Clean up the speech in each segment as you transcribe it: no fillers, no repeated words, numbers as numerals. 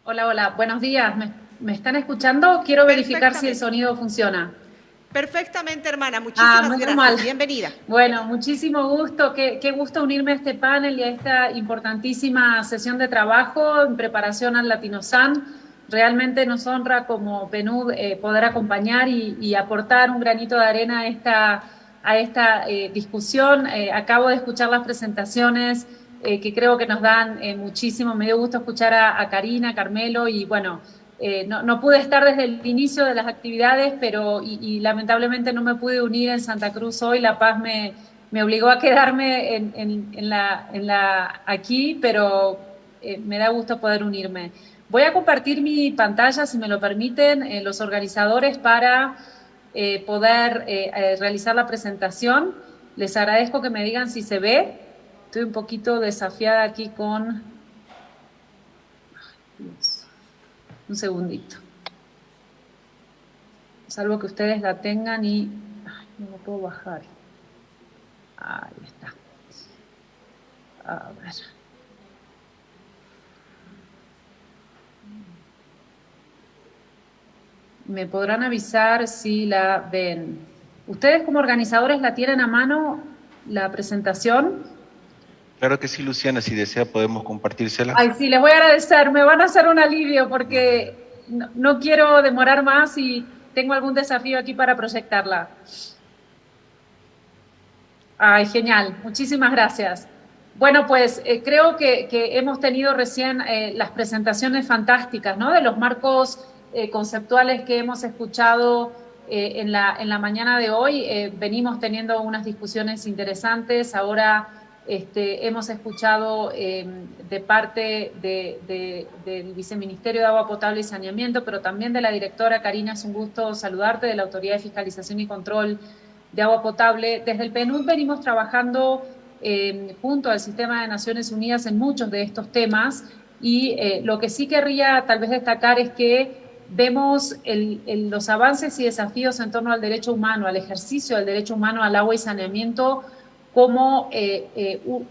Hola, hola, buenos días. ¿Me están escuchando? Quiero verificar si el Perfectamente. sonido funciona. Perfectamente, hermana. Ah, Muchísimas menos mal. gracias. Bienvenida. Bueno, muchísimo gusto. Qué gusto unirme a este panel y a esta importantísima sesión de trabajo en preparación al Latinosan. Realmente nos honra como PNUD poder acompañar y aportar un granito de arena a esta discusión. Acabo de escuchar las presentaciones que creo que nos dan muchísimo. Me dio gusto escuchar a Karina, Carmelo y bueno. No pude estar desde el inicio de las actividades, pero y lamentablemente no me pude unir en Santa Cruz hoy. La Paz me obligó a quedarme aquí, pero me da gusto poder unirme. Voy a compartir mi pantalla, si me lo permiten, los organizadores para poder realizar la presentación. Les agradezco que me digan si se ve. Estoy un poquito desafiada aquí con... Dios, un segundito. Salvo que ustedes la tengan y ay, no lo puedo bajar. Ahí está. A ver. Me podrán avisar si la ven. ¿Ustedes como organizadores la tienen a mano la presentación? Claro que sí, Luciana, si desea podemos compartírsela. Ay, sí, les voy a agradecer. Me van a hacer un alivio porque no quiero demorar más y tengo algún desafío aquí para proyectarla. Ay, genial. Muchísimas gracias. Bueno, pues creo que hemos tenido recién las presentaciones fantásticas, ¿no? De los marcos conceptuales que hemos escuchado en la mañana de hoy. Venimos teniendo unas discusiones interesantes. Ahora hemos escuchado de parte del Viceministerio de Agua Potable y Saneamiento, pero también de la directora Karina, es un gusto saludarte, de la Autoridad de Fiscalización y Control de Agua Potable. Desde el PNUD venimos trabajando junto al Sistema de Naciones Unidas en muchos de estos temas y lo que sí querría tal vez destacar es que vemos los avances y desafíos en torno al derecho humano, al ejercicio del derecho humano al agua y saneamiento como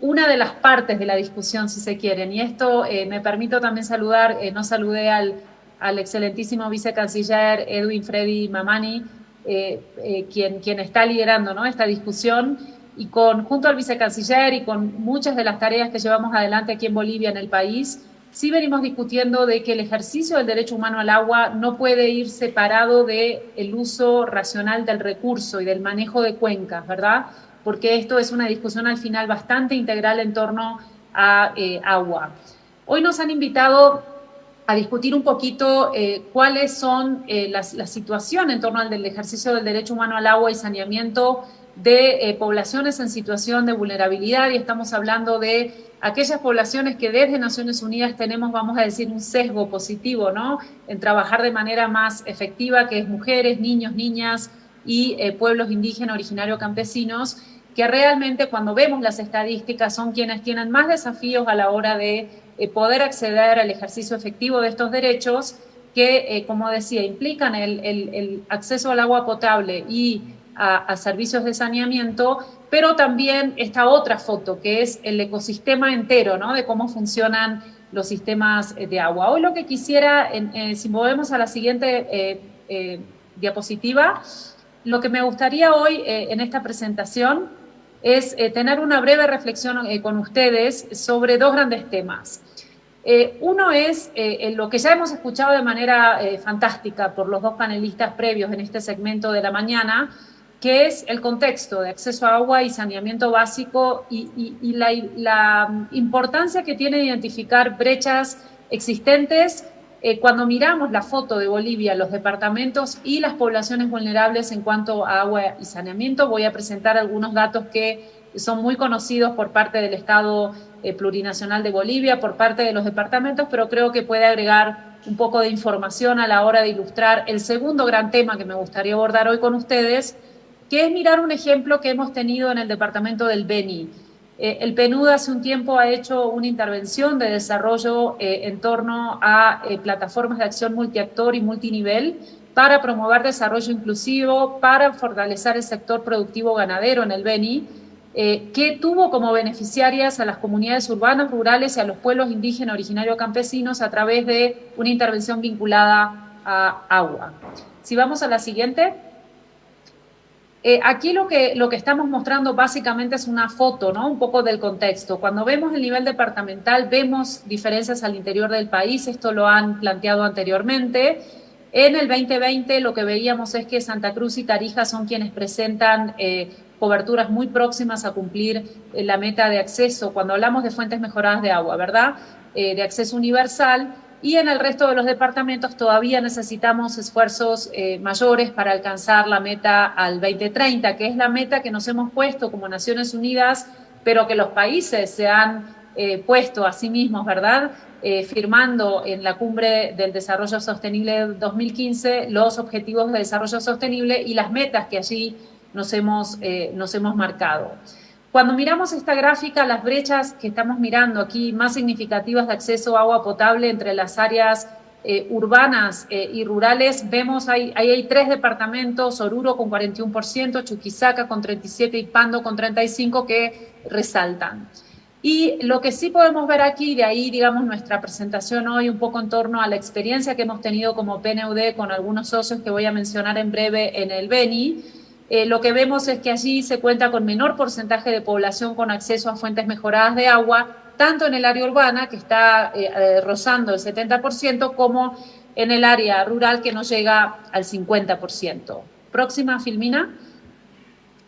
una de las partes de la discusión, si se quieren. Y esto me permito también saludar, no saludé al excelentísimo vicecanciller Edwin Freddy Mamani, quien está liderando, ¿no?, esta discusión y junto al vicecanciller y con muchas de las tareas que llevamos adelante aquí en Bolivia, en el país, sí venimos discutiendo de que el ejercicio del derecho humano al agua no puede ir separado del uso racional del recurso y del manejo de cuencas, ¿verdad? Porque esto es una discusión al final bastante integral en torno a agua. Hoy nos han invitado a discutir un poquito cuáles son la situación en torno al del ejercicio del derecho humano al agua y saneamiento de poblaciones en situación de vulnerabilidad, y estamos hablando de aquellas poblaciones que desde Naciones Unidas tenemos, vamos a decir, un sesgo positivo, ¿no?, en trabajar de manera más efectiva, que es mujeres, niños, niñas y pueblos indígenas, originarios, campesinos, que realmente cuando vemos las estadísticas son quienes tienen más desafíos a la hora de poder acceder al ejercicio efectivo de estos derechos que, como decía, implican el acceso al agua potable y a servicios de saneamiento, pero también esta otra foto, que es el ecosistema entero, ¿no?, de cómo funcionan los sistemas de agua. Hoy lo que quisiera, si movemos a la siguiente diapositiva, lo que me gustaría hoy en esta presentación es tener una breve reflexión con ustedes sobre dos grandes temas. Uno es lo que ya hemos escuchado de manera fantástica por los dos panelistas previos en este segmento de la mañana, que es el contexto de acceso a agua y saneamiento básico y la importancia que tiene identificar brechas existentes cuando miramos la foto de Bolivia, los departamentos y las poblaciones vulnerables en cuanto a agua y saneamiento. Voy a presentar algunos datos que son muy conocidos por parte del Estado plurinacional de Bolivia, por parte de los departamentos, pero creo que puede agregar un poco de información a la hora de ilustrar el segundo gran tema que me gustaría abordar hoy con ustedes, que es mirar un ejemplo que hemos tenido en el departamento del Beni. El PNUD hace un tiempo ha hecho una intervención de desarrollo en torno a plataformas de acción multiactor y multinivel para promover desarrollo inclusivo, para fortalecer el sector productivo ganadero en el Beni, que tuvo como beneficiarias a las comunidades urbanas, rurales y a los pueblos indígenas originarios campesinos a través de una intervención vinculada a agua. Si vamos a la siguiente. Aquí lo que estamos mostrando básicamente es una foto, ¿no? Un poco del contexto. Cuando vemos el nivel departamental, vemos diferencias al interior del país, esto lo han planteado anteriormente. En el 2020 lo que veíamos es que Santa Cruz y Tarija son quienes presentan coberturas muy próximas a cumplir la meta de acceso, cuando hablamos de fuentes mejoradas de agua, ¿verdad? De acceso universal. Y en el resto de los departamentos todavía necesitamos esfuerzos mayores para alcanzar la meta al 2030, que es la meta que nos hemos puesto como Naciones Unidas, pero que los países se han puesto a sí mismos, ¿verdad? Firmando en la Cumbre del Desarrollo Sostenible 2015 los Objetivos de Desarrollo Sostenible y las metas que allí nos hemos marcado. Cuando miramos esta gráfica, las brechas que estamos mirando aquí más significativas de acceso a agua potable entre las áreas urbanas y rurales, vemos ahí hay 3 departamentos, Oruro con 41%, Chuquisaca con 37% y Pando con 35% que resaltan. Y lo que sí podemos ver aquí, de ahí digamos nuestra presentación hoy un poco en torno a la experiencia que hemos tenido como PNUD con algunos socios que voy a mencionar en breve en el Beni. Lo que vemos es que allí se cuenta con menor porcentaje de población con acceso a fuentes mejoradas de agua, tanto en el área urbana, que está rozando el 70%, como en el área rural, que no llega al 50%. Próxima, Filmina.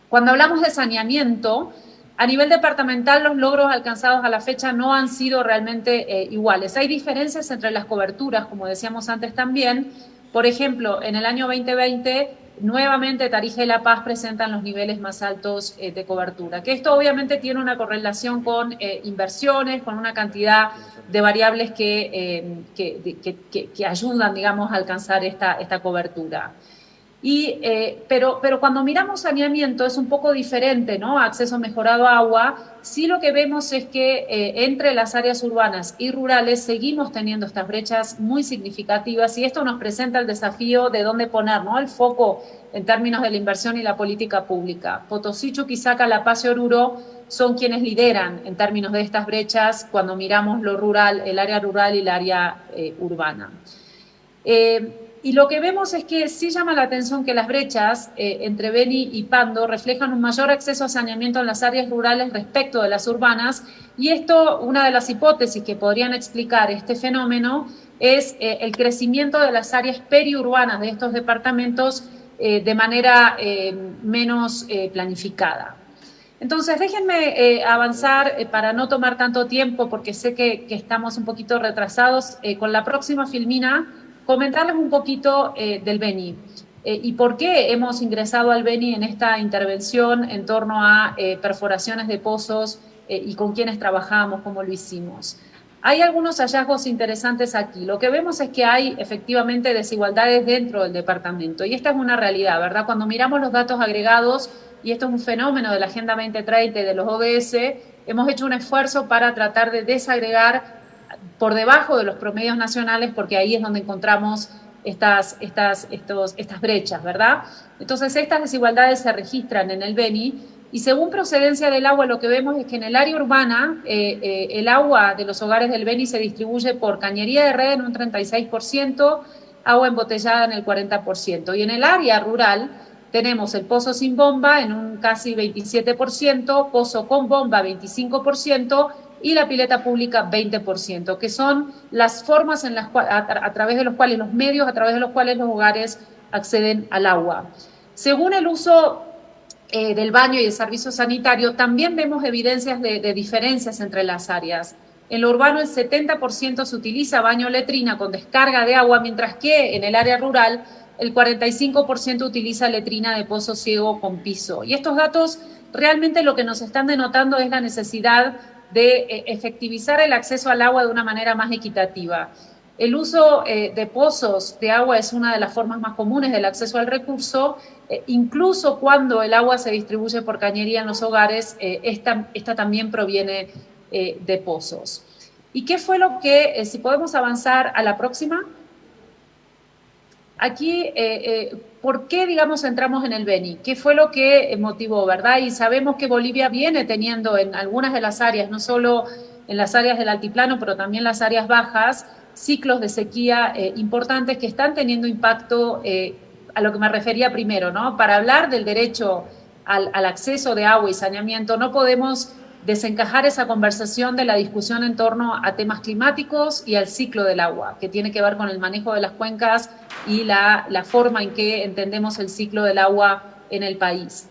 Cuando hablamos de saneamiento, a nivel departamental los logros alcanzados a la fecha no han sido realmente iguales. Hay diferencias entre las coberturas, como decíamos antes también. Por ejemplo, en el año 2020... nuevamente Tarija y La Paz presentan los niveles más altos de cobertura, que esto obviamente tiene una correlación con inversiones, con una cantidad de variables que ayudan, digamos, a alcanzar esta cobertura. Pero cuando miramos saneamiento es un poco diferente, ¿no? Acceso mejorado a agua, sí lo que vemos es que entre las áreas urbanas y rurales seguimos teniendo estas brechas muy significativas y esto nos presenta el desafío de dónde poner, ¿no? El foco en términos de la inversión y la política pública. Potosí, Chuquisaca, La Paz y Oruro son quienes lideran en términos de estas brechas cuando miramos lo rural, el área rural y el área urbana. Y lo que vemos es que sí llama la atención que las brechas entre Beni y Pando reflejan un mayor acceso a saneamiento en las áreas rurales respecto de las urbanas, y esto, una de las hipótesis que podrían explicar este fenómeno es el crecimiento de las áreas periurbanas de estos departamentos de manera menos planificada. Entonces, déjenme avanzar para no tomar tanto tiempo, porque sé que estamos un poquito retrasados. Con la próxima, Filmina, comentarles un poquito del Beni y por qué hemos ingresado al Beni en esta intervención en torno a perforaciones de pozos y con quiénes trabajamos, cómo lo hicimos. Hay algunos hallazgos interesantes aquí. Lo que vemos es que hay efectivamente desigualdades dentro del departamento y esta es una realidad, ¿verdad? Cuando miramos los datos agregados, y esto es un fenómeno de la Agenda 2030 y de los ODS, hemos hecho un esfuerzo para tratar de desagregar por debajo de los promedios nacionales, porque ahí es donde encontramos estas brechas, ¿verdad? Entonces, estas desigualdades se registran en el Beni, y según procedencia del agua, lo que vemos es que en el área urbana, el agua de los hogares del Beni se distribuye por cañería de red en un 36%, agua embotellada en el 40%, y en el área rural tenemos el pozo sin bomba en un casi 27%, pozo con bomba 25%, y la pileta pública 20%, que son las formas en las a través de los cuales, los medios a través de los cuales los hogares acceden al agua. Según el uso del baño y el servicio sanitario, también vemos evidencias de diferencias entre las áreas. En lo urbano el 70% se utiliza baño letrina con descarga de agua, mientras que en el área rural el 45% utiliza letrina de pozo ciego con piso. Y estos datos realmente lo que nos están denotando es la necesidad de efectivizar el acceso al agua de una manera más equitativa. El uso de pozos de agua es una de las formas más comunes del acceso al recurso, incluso cuando el agua se distribuye por cañería en los hogares, esta también proviene de pozos. ¿Y qué fue lo que, si podemos avanzar a la próxima? aquí, ¿por qué, digamos, entramos en el Beni? ¿Qué fue lo que motivó, verdad? Y sabemos que Bolivia viene teniendo en algunas de las áreas, no solo en las áreas del altiplano, pero también las áreas bajas, ciclos de sequía importantes que están teniendo impacto a lo que me refería primero, ¿no? Para hablar del derecho al acceso de agua y saneamiento, no podemos desencajar esa conversación de la discusión en torno a temas climáticos y al ciclo del agua, que tiene que ver con el manejo de las cuencas y la forma en que entendemos el ciclo del agua en el país.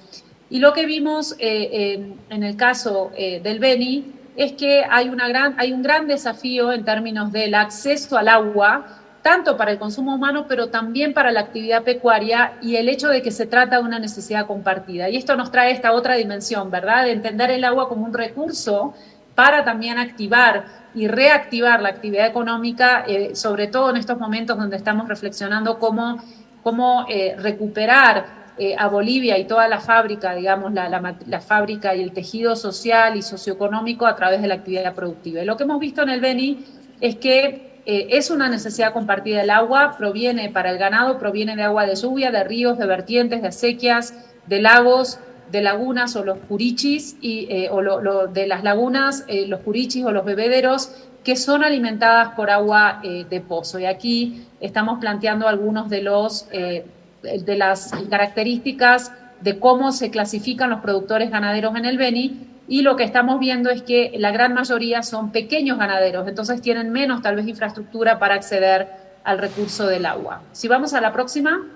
Y lo que vimos en el caso del Beni es que hay un gran desafío en términos del acceso al agua, tanto para el consumo humano, pero también para la actividad pecuaria y el hecho de que se trata de una necesidad compartida. Y esto nos trae esta otra dimensión, ¿verdad? De entender el agua como un recurso para también activar y reactivar la actividad económica, sobre todo en estos momentos donde estamos reflexionando cómo recuperar a Bolivia y toda la fábrica, digamos, la fábrica y el tejido social y socioeconómico a través de la actividad productiva. Y lo que hemos visto en el Beni es que es una necesidad compartida el agua, proviene para el ganado, proviene de agua de lluvia, de ríos, de vertientes, de acequias, de lagos, de lagunas o los curichis, de las lagunas, los curichis o los bebederos, que son alimentadas por agua de pozo. Y aquí estamos planteando algunos de las características de cómo se clasifican los productores ganaderos en el Beni, y lo que estamos viendo es que la gran mayoría son pequeños ganaderos, entonces tienen menos tal vez infraestructura para acceder al recurso del agua. Si vamos a la próxima.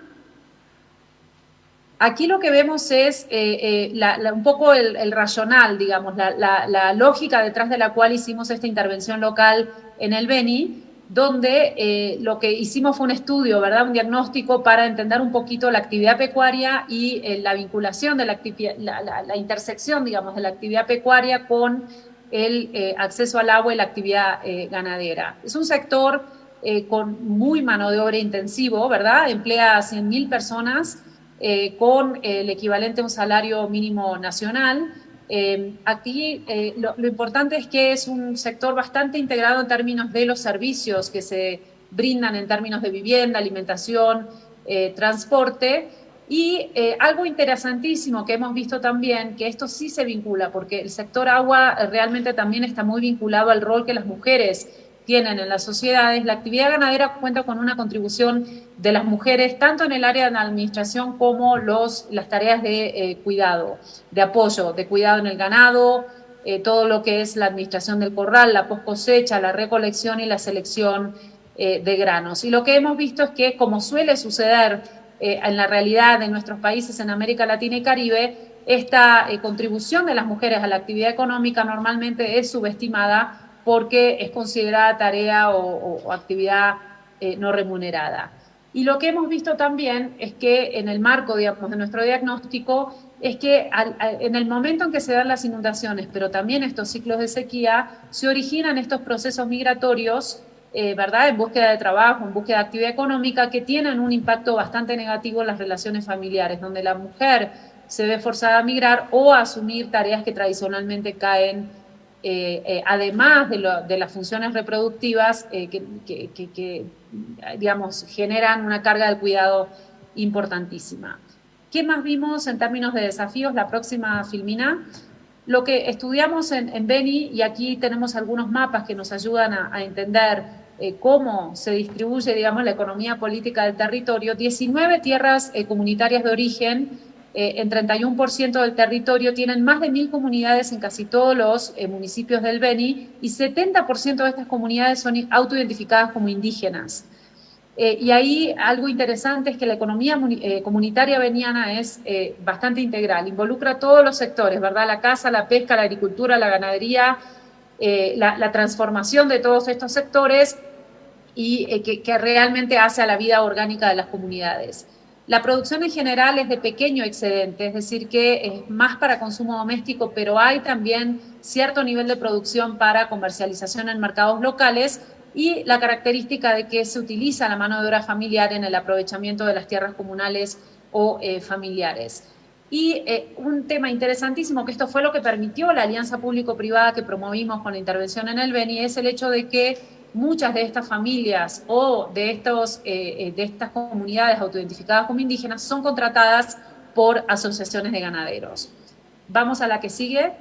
Aquí lo que vemos es un poco el racional, digamos, la lógica detrás de la cual hicimos esta intervención local en el Beni, donde lo que hicimos fue un estudio, ¿verdad? Un diagnóstico para entender un poquito la actividad pecuaria y la vinculación de la intersección, digamos, de la actividad pecuaria con el acceso al agua y la actividad ganadera. Es un sector con muy mano de obra intensivo, ¿verdad? Emplea a 100.000 personas con el equivalente a un salario mínimo nacional. Aquí lo importante es que es un sector bastante integrado en términos de los servicios que se brindan en términos de vivienda, alimentación, transporte, y algo interesantísimo que hemos visto también, que esto sí se vincula, porque el sector agua realmente también está muy vinculado al rol que las mujeres tienen en las sociedades. La actividad ganadera cuenta con una contribución de las mujeres, tanto en el área de la administración como las tareas de cuidado, de apoyo, de cuidado en el ganado, todo lo que es la administración del corral, la post cosecha, la recolección y la selección de granos. Y lo que hemos visto es que, como suele suceder en la realidad de nuestros países en América Latina y Caribe, esta contribución de las mujeres a la actividad económica normalmente es subestimada porque es considerada tarea o actividad no remunerada. Y lo que hemos visto también es que en el marco, digamos, de nuestro diagnóstico, es que en el momento en que se dan las inundaciones, pero también estos ciclos de sequía, se originan estos procesos migratorios, ¿verdad?, en búsqueda de trabajo, en búsqueda de actividad económica, que tienen un impacto bastante negativo en las relaciones familiares, donde la mujer se ve forzada a migrar o a asumir tareas que tradicionalmente caen además de las funciones reproductivas que, digamos, generan una carga de cuidado importantísima. ¿Qué más vimos en términos de desafíos? La próxima, Filmina. Lo que estudiamos en Beni, y aquí tenemos algunos mapas que nos ayudan a entender cómo se distribuye, digamos, la economía política del territorio. 19 tierras comunitarias de origen en 31% del territorio, tienen más de 1.000 comunidades en casi todos los municipios del Beni, y 70% de estas comunidades son autoidentificadas como indígenas. Y ahí algo interesante es que la economía comunitaria beniana es bastante integral, involucra todos los sectores, ¿verdad? La caza, la pesca, la agricultura, la ganadería, la transformación de todos estos sectores, y que realmente hace a la vida orgánica de las comunidades. La producción en general es de pequeño excedente, es decir, que es más para consumo doméstico, pero hay también cierto nivel de producción para comercialización en mercados locales, y la característica de que se utiliza la mano de obra familiar en el aprovechamiento de las tierras comunales o familiares. Y un tema interesantísimo, que esto fue lo que permitió la alianza público-privada que promovimos con la intervención en el Beni, es el hecho de que muchas de estas familias o de estas comunidades autoidentificadas como indígenas son contratadas por asociaciones de ganaderos. Vamos a la que sigue.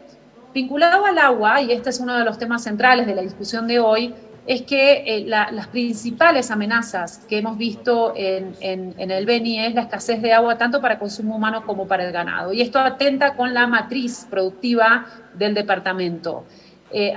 Vinculado al agua, y este es uno de los temas centrales de la discusión de hoy, es que las principales amenazas que hemos visto en el Beni es la escasez de agua tanto para consumo humano como para el ganado. Y esto atenta con la matriz productiva del departamento.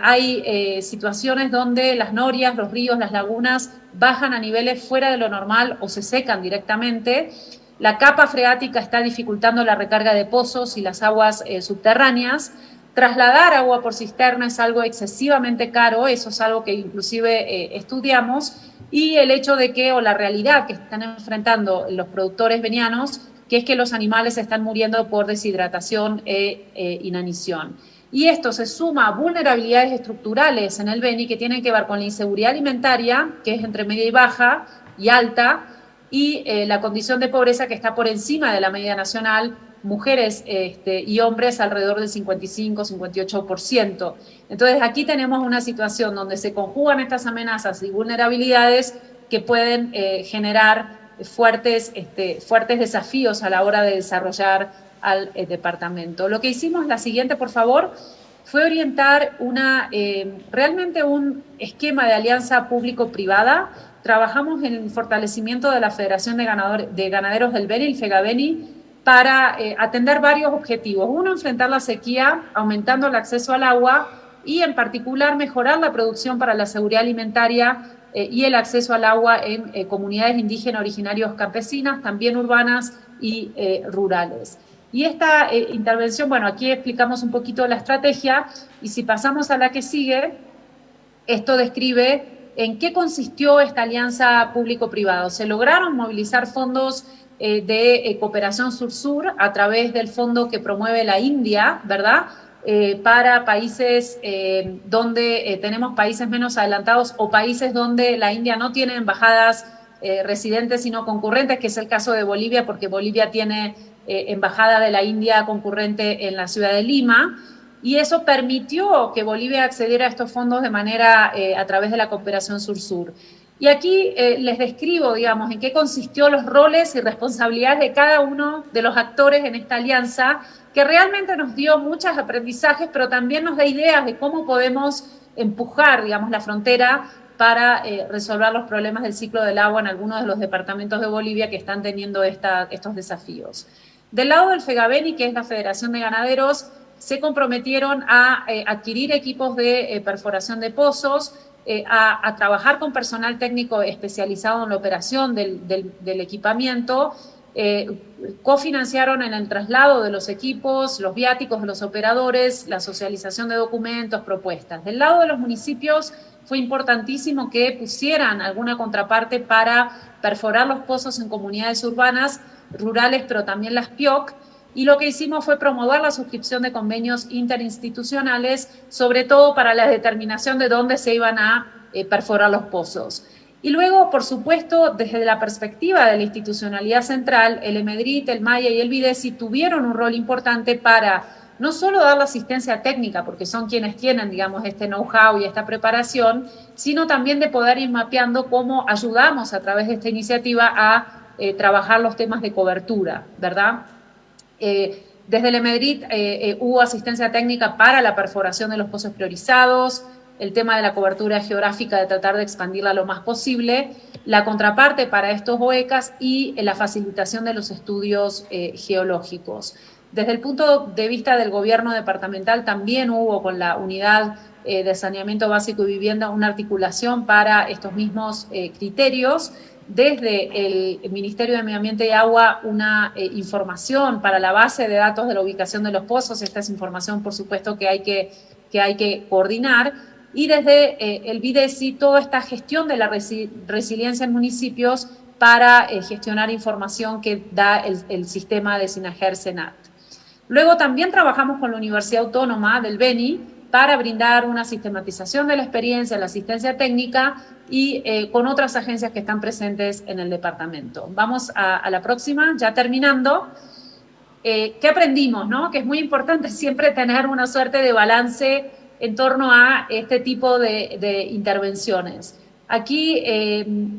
Hay situaciones donde las norias, los ríos, las lagunas bajan a niveles fuera de lo normal o se secan directamente. La capa freática está dificultando la recarga de pozos y las aguas subterráneas. Trasladar agua por cisterna es algo excesivamente caro, eso es algo que inclusive estudiamos, y el hecho de que, o la realidad que están enfrentando los productores benianos, que es que los animales están muriendo por deshidratación e inanición. Y esto se suma a vulnerabilidades estructurales en el Beni que tienen que ver con la inseguridad alimentaria, que es entre media y baja y alta, y la condición de pobreza que está por encima de la media nacional, mujeres y hombres alrededor del 55-58%. Entonces aquí tenemos una situación donde se conjugan estas amenazas y vulnerabilidades que pueden generar fuertes desafíos a la hora de desarrollar al departamento. Lo que hicimos, la siguiente, por favor, fue orientar realmente un esquema de alianza público-privada. Trabajamos en el fortalecimiento de la Federación de Ganaderos del Beni, el FEGABENI, para atender varios objetivos. Uno, enfrentar la sequía, aumentando el acceso al agua y, en particular, mejorar la producción para la seguridad alimentaria y el acceso al agua en comunidades indígenas originarios campesinas, también urbanas y rurales. Y esta intervención, bueno, aquí explicamos un poquito la estrategia, y si pasamos a la que sigue, esto describe en qué consistió esta alianza público-privada. Se lograron movilizar fondos de cooperación sur-sur a través del fondo que promueve la India, ¿verdad? Para países donde tenemos países menos adelantados o países donde la India no tiene embajadas residentes sino concurrentes, que es el caso de Bolivia, porque Bolivia tiene embajada de la India concurrente en la ciudad de Lima, y eso permitió que Bolivia accediera a estos fondos de manera a través de la cooperación sur-sur. Y aquí les describo, digamos, en qué consistió los roles y responsabilidades de cada uno de los actores en esta alianza, que realmente nos dio muchos aprendizajes, pero también nos da ideas de cómo podemos empujar, digamos, la frontera para resolver los problemas del ciclo del agua en algunos de los departamentos de Bolivia que están teniendo estos desafíos. Del lado del FEGABENI, que es la Federación de Ganaderos, se comprometieron a adquirir equipos de perforación de pozos, a trabajar con personal técnico especializado en la operación del equipamiento, cofinanciaron en el traslado de los equipos, los viáticos de los operadores, la socialización de documentos, propuestas. Del lado de los municipios fue importantísimo que pusieran alguna contraparte para perforar los pozos en comunidades urbanas, rurales, pero también las PIOC, y lo que hicimos fue promover la suscripción de convenios interinstitucionales, sobre todo para la determinación de dónde se iban a perforar los pozos. Y luego, por supuesto, desde la perspectiva de la institucionalidad central, el EMEDRIT, el MAIA y el VIDESI tuvieron un rol importante para no solo dar la asistencia técnica, porque son quienes tienen, digamos, este know-how y esta preparación, sino también de poder ir mapeando cómo ayudamos a través de esta iniciativa a trabajar los temas de cobertura, ¿verdad? Desde el EMEDRIT hubo asistencia técnica para la perforación de los pozos priorizados, el tema de la cobertura geográfica, de tratar de expandirla lo más posible, la contraparte para estos OECAS y la facilitación de los estudios geológicos. Desde el punto de vista del gobierno departamental también hubo con la unidad de saneamiento básico y vivienda una articulación para estos mismos criterios. Desde el Ministerio de Medio Ambiente y Agua una información para la base de datos de la ubicación de los pozos. Esta es información, por supuesto, que hay que coordinar. Y desde el VIDESI toda esta gestión de la resiliencia en municipios para gestionar información que da el sistema de SINAGER-SENAT. Luego también trabajamos con la Universidad Autónoma del Beni para brindar una sistematización de la experiencia, la asistencia técnica y con otras agencias que están presentes en el departamento. Vamos a la próxima, ya terminando. ¿Qué aprendimos, no? Que es muy importante siempre tener una suerte de balance en torno a este tipo de intervenciones. Aquí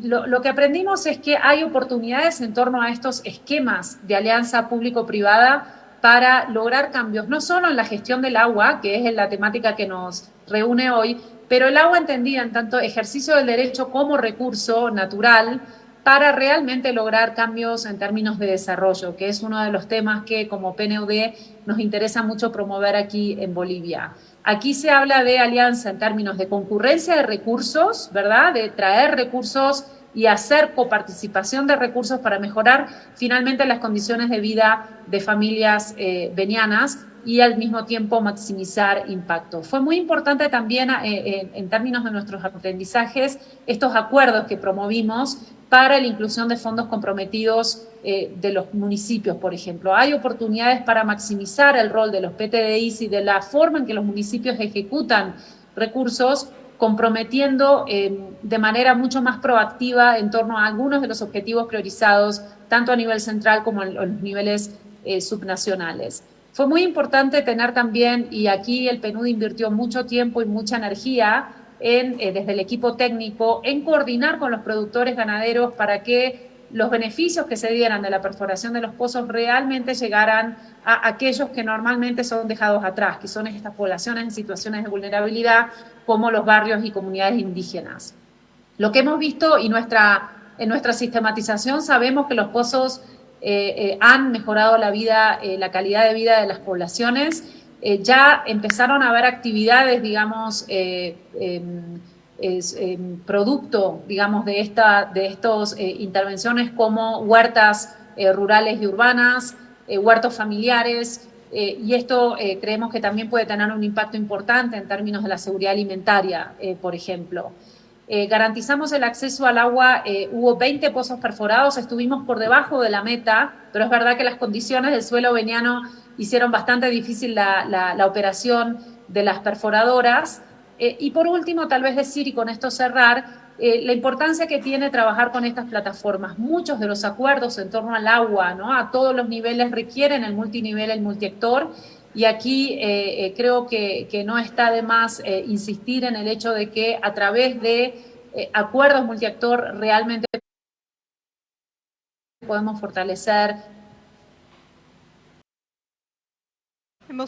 lo que aprendimos es que hay oportunidades en torno a estos esquemas de alianza público-privada para lograr cambios, no solo en la gestión del agua, que es la temática que nos reúne hoy, pero el agua entendida en tanto ejercicio del derecho como recurso natural para realmente lograr cambios en términos de desarrollo, que es uno de los temas que como PNUD nos interesa mucho promover aquí en Bolivia. Aquí se habla de alianza en términos de concurrencia de recursos, ¿verdad? De traer recursos y hacer coparticipación de recursos para mejorar finalmente las condiciones de vida de familias venianas y al mismo tiempo maximizar impacto. Fue muy importante también en términos de nuestros aprendizajes estos acuerdos que promovimos para la inclusión de fondos comprometidos de los municipios, por ejemplo. Hay oportunidades para maximizar el rol de los PTDIs y de la forma en que los municipios ejecutan recursos, comprometiendo de manera mucho más proactiva en torno a algunos de los objetivos priorizados, tanto a nivel central como en los niveles subnacionales. Fue muy importante tener también, y aquí el PNUD invirtió mucho tiempo y mucha energía desde el equipo técnico, en coordinar con los productores ganaderos para que los beneficios que se dieran de la perforación de los pozos realmente llegaran a aquellos que normalmente son dejados atrás, que son estas poblaciones en situaciones de vulnerabilidad, como los barrios y comunidades indígenas. Lo que hemos visto y en nuestra sistematización sabemos que los pozos han mejorado la calidad de vida de las poblaciones. Ya empezaron a haber actividades, digamos, producto, digamos, de estas intervenciones como huertas rurales y urbanas, huertos familiares, y esto creemos que también puede tener un impacto importante en términos de la seguridad alimentaria, por ejemplo. Garantizamos el acceso al agua, hubo 20 pozos perforados, estuvimos por debajo de la meta, pero es verdad que las condiciones del suelo veniano hicieron bastante difícil la operación de las perforadoras. Y por último, tal vez decir, y con esto cerrar, la importancia que tiene trabajar con estas plataformas. Muchos de los acuerdos en torno al agua, ¿no? A todos los niveles requieren el multinivel, el multiactor, y aquí creo que no está de más insistir en el hecho de que a través de acuerdos multiactor realmente podemos fortalecer. Hemos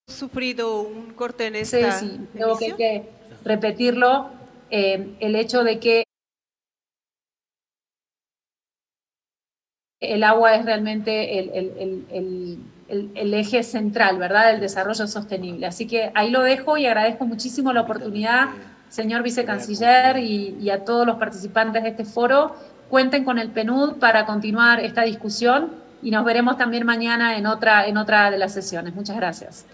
sufrido un corte en esta Sí, creo que hay que repetirlo, el hecho de que el agua es realmente el eje central, ¿verdad?, del desarrollo sostenible. Así que ahí lo dejo y agradezco muchísimo la oportunidad, señor vicecanciller, y a todos los participantes de este foro. Cuenten con el PNUD para continuar esta discusión y nos veremos también mañana en otra de las sesiones. Muchas gracias.